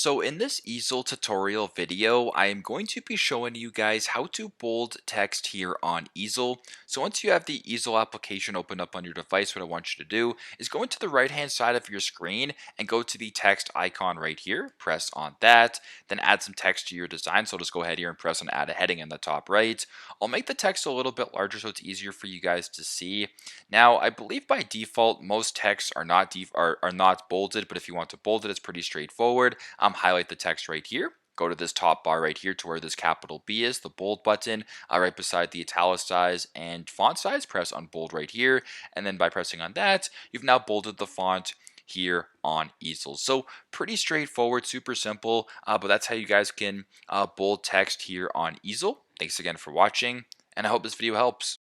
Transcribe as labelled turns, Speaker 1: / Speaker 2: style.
Speaker 1: So in this easel tutorial video, I am going to be showing you guys how to bold text here on easel. So once you have the easel application open up on your device, what I want you to do is go into the right hand side of your screen and go to the text icon right here, press on that, then add some text to your design. So just go ahead here and press on add a heading in the top right. I'll make the text a little bit larger so it's easier for you guys to see. Now, I believe by default, most texts are not bolded, but if you want to bold it, it's pretty straightforward. Highlight the text right here. Go to this top bar right here to where this capital B is, the bold button, right beside the italicize and font size. Press on bold right here. And then by pressing on that, you've now bolded the font here on easel. So pretty straightforward, super simple, but that's how you guys can bold text here on easel. Thanks again for watching, and I hope this video helps.